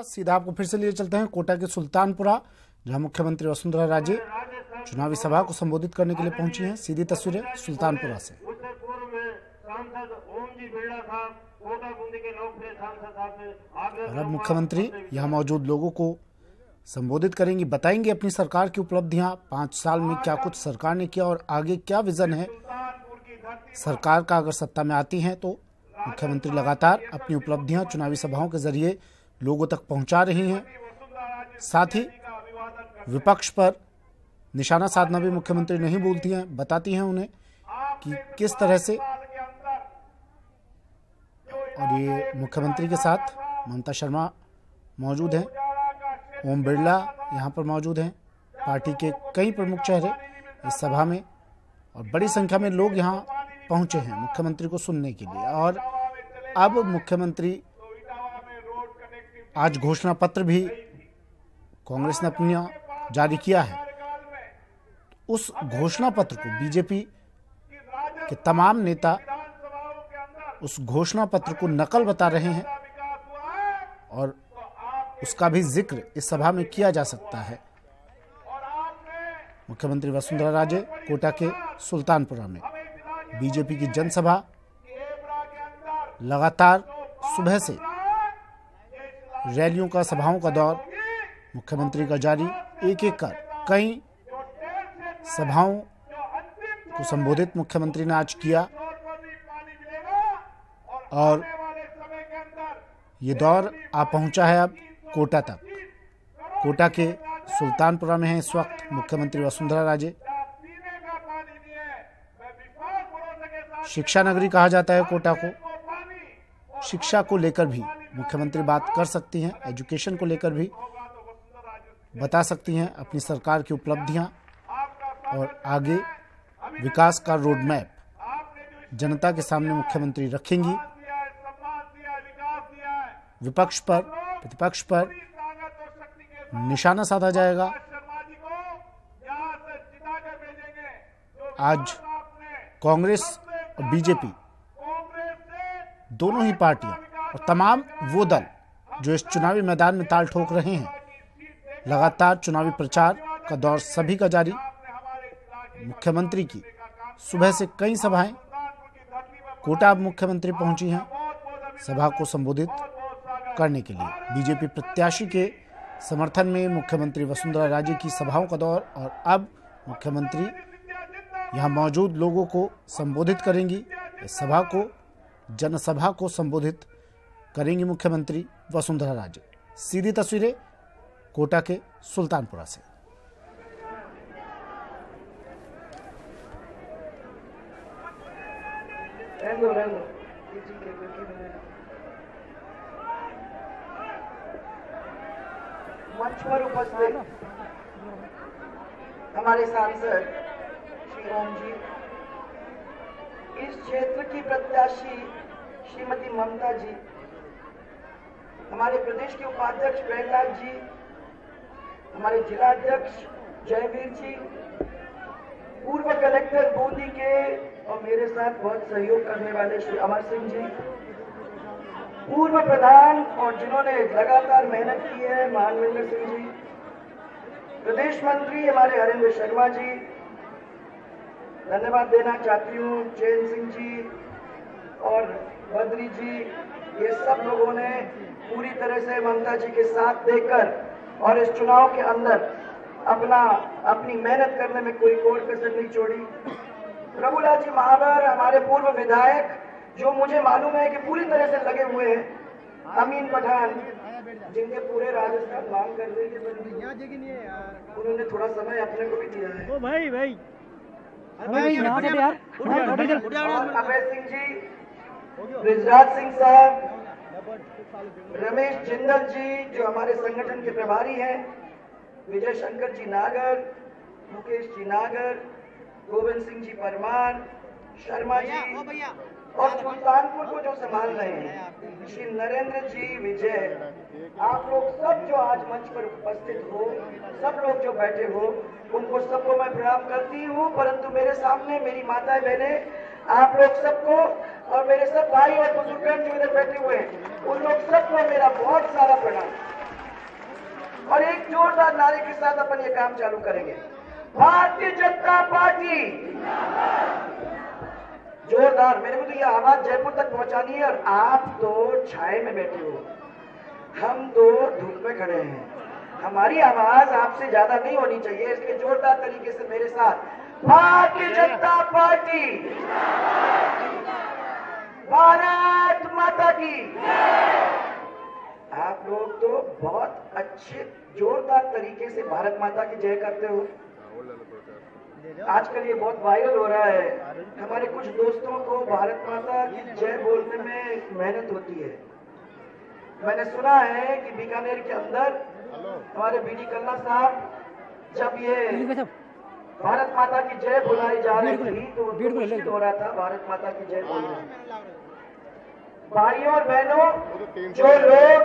सीधा आपको फिर से लिए चलते हैं कोटा के सुल्तानपुरा, जहां मुख्यमंत्री वसुंधरा राजे चुनावी सभा को संबोधित करने के लिए पहुंची हैं। सीधी तस्वीरें सुल्तानपुरा से। और अब मुख्यमंत्री यहां मौजूद लोगों को संबोधित करेंगी, बताएंगे अपनी सरकार की उपलब्धियां, 5 साल में क्या कुछ सरकार ने किया और आगे क्या विजन है सरकार का। अगर सत्ता में आती हैं तो मुख्यमंत्री लगातार अपनी उपलब्धियां चुनावी सभाओं के जरिए लोगों तक पहुंचा रही हैं। साथ ही विपक्ष पर निशाना साधना भी मुख्यमंत्री नहीं भूलती हैं, बताती हैं उन्हें कि किस तरह से। और ये मुख्यमंत्री के साथ ममता शर्मा मौजूद हैं, ओम बिरला यहाँ पर मौजूद हैं, पार्टी के कई प्रमुख चेहरे इस सभा में, और बड़ी संख्या में लोग यहाँ पहुंचे हैं मुख्यमंत्री को सुनने के लिए। और अब मुख्यमंत्री आज घोषणा पत्र भी कांग्रेस ने अपना जारी किया है। उस घोषणा पत्र को बीजेपी के तमाम नेता उस घोषणा पत्र को नकल बता रहे हैं और उसका भी जिक्र इस सभा में किया जा सकता है। मुख्यमंत्री वसुंधरा राजे कोटा के सुल्तानपुरा में बीजेपी की जनसभा, लगातार सुबह से रैलियों का, सभाओं का दौर मुख्यमंत्री का जारी। एक एक कर कई सभाओं को संबोधित मुख्यमंत्री ने आज किया और ये दौर आ पहुंचा है अब कोटा तक। कोटा के सुल्तानपुरा में है इस वक्त मुख्यमंत्री वसुंधरा राजे। शिक्षा नगरी कहा जाता है कोटा को। शिक्षा को लेकर भी मुख्यमंत्री बात कर सकती हैं, एजुकेशन को लेकर भी बता सकती हैं अपनी सरकार की उपलब्धियां और आगे विकास का रोड मैप जनता के सामने मुख्यमंत्री रखेंगी। विपक्ष पर, प्रतिपक्ष पर निशाना साधा जाएगा। आज कांग्रेस और बीजेपी दोनों ही पार्टियां और तमाम वो दल जो इस चुनावी मैदान में ताल ठोक रहे हैं, लगातार चुनावी प्रचार का दौर सभी का जारी। मुख्यमंत्री की सुबह से कई सभाएं, कोटा अब मुख्यमंत्री पहुंची हैं सभा को संबोधित करने के लिए। बीजेपी प्रत्याशी के समर्थन में मुख्यमंत्री वसुंधरा राजे की सभाओं का दौर, और अब मुख्यमंत्री यहां मौजूद लोगों को संबोधित करेंगी। इस सभा को, जनसभा को संबोधित करेंगी मुख्यमंत्री वसुंधरा राजे। सीधी तस्वीरें कोटा के सुल्तानपुरा से। मंच पर उपस्थित हमारे सांसद श्री ओम जी, इस क्षेत्र की प्रत्याशी श्रीमती ममता जी, हमारे प्रदेश के उपाध्यक्ष प्रहलाद जी, हमारे जिलाध्यक्ष जयवीर जी, पूर्व कलेक्टर बूंदी के और मेरे साथ बहुत सहयोग करने वाले श्री अमर सिंह जी, पूर्व प्रधान और जिन्होंने लगातार मेहनत की है मानवेंद्र सिंह जी, प्रदेश मंत्री हमारे हरेंद्र शर्मा जी, धन्यवाद देना चाहती हूँ जैन सिंह जी और बद्री जी। ये सब लोगों ने पूरी तरह से ममता जी के साथ देकर और इस चुनाव के अंदर अपनी मेहनत करने में कोई कोर कसर नहीं छोड़ी। प्रभुलाल जी महावर, हमारे पूर्व विधायक, जो मुझे मालूम है कि पूरी तरह से लगे हुए हैं। अमीन पठान, जिनके पूरे राजस्थान मांग कर रहे थे, उन्होंने थोड़ा समय अपने को भी दिया है। ओ भाई भाई अभय सिंह जी, ब्रिजराज सिंह साहब, रमेश जिंदल जी जो हमारे संगठन के प्रभारी हैं, विजय शंकर जी नागर, मुकेश जी नागर, गोविंद सिंह जी परमार, शर्मा जी, और सुल्तानपुर को जो संभाल रहे हैं श्री नरेंद्र जी विजय। आप लोग सब जो आज मंच पर उपस्थित हो, सब लोग जो बैठे हो, उनको सबको मैं प्रणाम करती हूँ। परंतु मेरे सामने मेरी माताएं बहनें, आप लोग सबको और मेरे सब भाई और बुजुर्ग जो इधर बैठे हुए हैं, उन लोग सबको मेरा बहुत सारा प्रणाम। और एक जोरदार नारे के साथ अपन ये काम चालू करेंगे। भारतीय जनता पार्टी जोरदार। मेरे को तो ये आवाज जयपुर तक पहुंचानी है, और आप तो छाए में बैठे हो, हम तो धूप में खड़े हैं। हमारी आवाज आपसे ज्यादा नहीं होनी चाहिए, इसलिए जोरदार तरीके से मेरे साथ भारतीय जनता पार्टी, भारत माता की। आप लोग तो बहुत अच्छे जोरदार तरीके से भारत माता की जय करते हो। आजकल ये बहुत वायरल हो रहा है। हमारे कुछ दोस्तों को भारत माता की जय बोलने में मेहनत होती है। मैंने सुना है कि बीकानेर के अंदर हमारे बीडी कल्ला साहब जब ये भारत माता की जय बुलाई जा रही थी तो मुश्किल हो रहा था भारत माता की जय बोलना। भाइयों और बहनों, जो लोग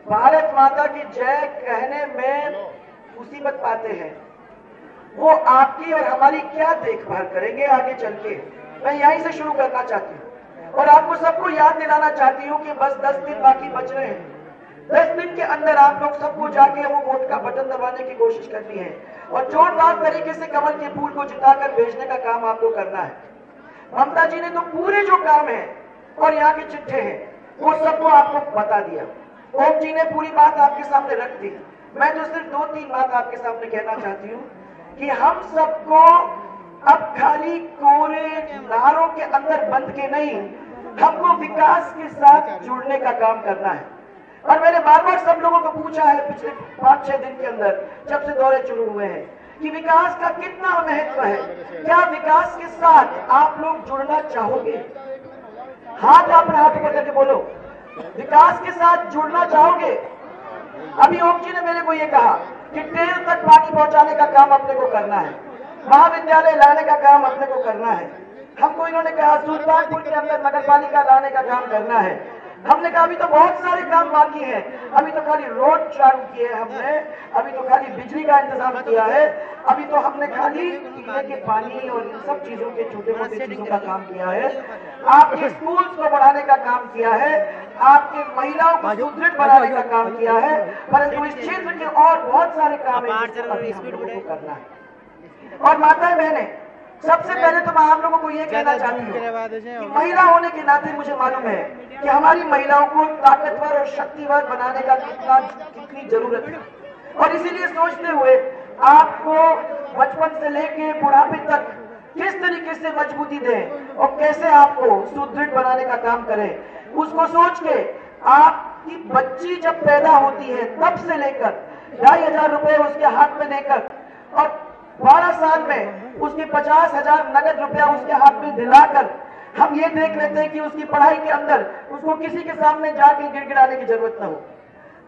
भारत माता की जय कहने में मुसीबत पाते हैं, वो आपकी और हमारी क्या देखभाल करेंगे आगे चल के। मैं यहीं से शुरू करना चाहती हूँ और आपको सबको याद दिलाना चाहती हूँ कि बस 10 दिन बाकी बच रहे हैं। 10 दिन के अंदर आप लोग सबको जाके वो वोट का बटन दबाने की कोशिश करनी है और जोरदार तरीके से कमल के फूल को जिताकर भेजने का काम आपको करना है। ममता जी ने तो पूरे जो काम है और यहाँ के चिट्ठे हैं वो सबको आपको बता दिया। ओम जी ने पूरी बात आपके सामने रख दी। मैं तो सिर्फ 2-3 बात आपके सामने कहना चाहती हूँ कि हम सबको अब खाली कोरे नारों के अंदर बंद के नहीं, हमको विकास के साथ जुड़ने का काम करना है। और मैंने बार बार सब लोगों को पूछा है पिछले 5-6 दिन के अंदर जब से दौरे शुरू हुए हैं कि विकास का कितना महत्व है। क्या विकास के साथ आप लोग जुड़ना चाहोगे? हाथ अपने हाथ पकड़ के बोलो, विकास के साथ जुड़ना चाहोगे? अभी ओम जी ने मेरे को ये कहा कि टेल तक पानी पहुंचाने का काम अपने को करना है, महाविद्यालय लाने का काम अपने को करना है। हमको इन्होंने कहा सुल्तानपुर के अंदर नगर पालिका लाने का काम करना है। हमने कहा अभी तो बहुत सारे काम बाकी हैं, अभी तो खाली रोड चालू किए हमने, अभी तो खाली बिजली का इंतजाम किया है, अभी तो हमने खाली पीने के पानी और इन सब चीजों के छोटे मोटे चीजों का काम किया है। आपके स्कूल्स को बढ़ाने का काम किया है, आपके महिलाओं को सुदृढ़ बनाने का काम किया है, परंतु इस क्षेत्र के और बहुत सारे काम है अभी हम लोगों को करना है। और माताएं बहनें, सबसे पहले तो मैं आप लोगों को ये कहना चाहती हूँ कि महिला होने के नाते मुझे मालूम है कि हमारी महिलाओं को ताकतवर और शक्तिवान बनाने का कितनी जरूरत है। और इसीलिए सोचते हुए आपको बचपन से लेके बुढ़ापे तक किस तरीके से मजबूती दें और कैसे आपको सुदृढ़ बनाने का काम करें, उसको सोच के आपकी बच्ची जब पैदा होती है तब से लेकर 2,500 रुपए उसके हाथ में देकर और 12 साल में उसके 50,000 नगद रुपया उसके हाथ में दिलाकर हम ये देख लेते हैं कि उसकी पढ़ाई के अंदर उसको किसी के सामने जाके गिड़गिड़ाने की जरूरत न हो।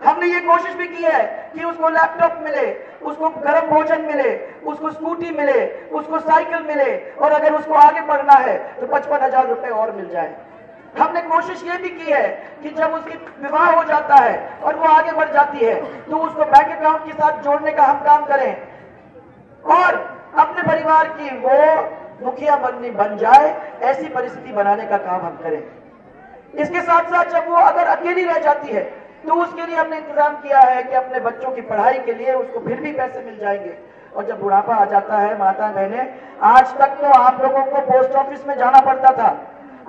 हमने ये कोशिश भी की है कि उसको लैपटॉप मिले, उसको गर्म भोजन मिले, उसको स्कूटी मिले, उसको साइकिल मिले, और अगर उसको आगे बढ़ना है तो 55,000 रुपए और मिल जाए। हमने कोशिश ये भी की है कि जब उसकी विवाह हो जाता है और वो आगे बढ़ जाती है तो उसको बैंक अकाउंट के साथ जोड़ने का हम काम करें और अपने परिवार की वो मुखिया बन जाए, ऐसी परिस्थिति बनाने का काम हम करें। इसके साथ साथ जब वो अगर अकेली रह जाती है तो उसके लिए हमने इंतजाम किया है कि अपने बच्चों की पढ़ाई के लिए उसको फिर भी पैसे मिल जाएंगे। और जब बुढ़ापा आ जाता है, माता बहने, आज तक तो आप लोगों को पोस्ट ऑफिस में जाना पड़ता था,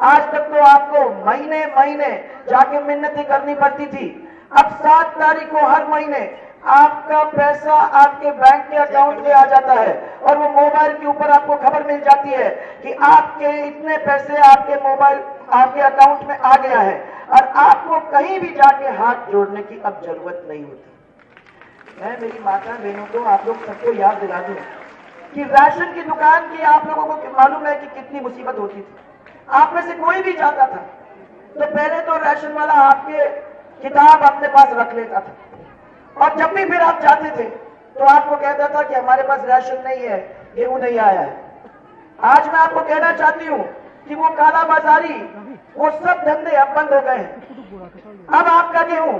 आज तक तो आपको महीने महीने जाके मिन्नतें करनी पड़ती थी। अब 7 तारीख को हर महीने आपका पैसा आपके बैंक के अकाउंट में आ जाता है और वो मोबाइल के ऊपर आपको खबर मिल जाती है कि आपके इतने पैसे आपके मोबाइल आपके अकाउंट में आ गया है और आपको कहीं भी जाके हाथ जोड़ने की अब जरूरत नहीं होती। मैं मेरी माता बहनों को, आप लोग सबको याद दिला दूं कि राशन की दुकान की आप लोगों को मालूम है कि कितनी मुसीबत होती थी। आप में से कोई भी जाता था तो पहले तो राशन वाला आपके किताब अपने पास रख लेता था और जब भी फिर आप जाते थे तो आपको कहता था कि हमारे पास राशन नहीं है, गेहूं नहीं आया है। आज मैं आपको कहना चाहती हूँ कि वो काला बाजारी, वो सब धंधे अब बंद हो गए हैं। अब आपका गेहूं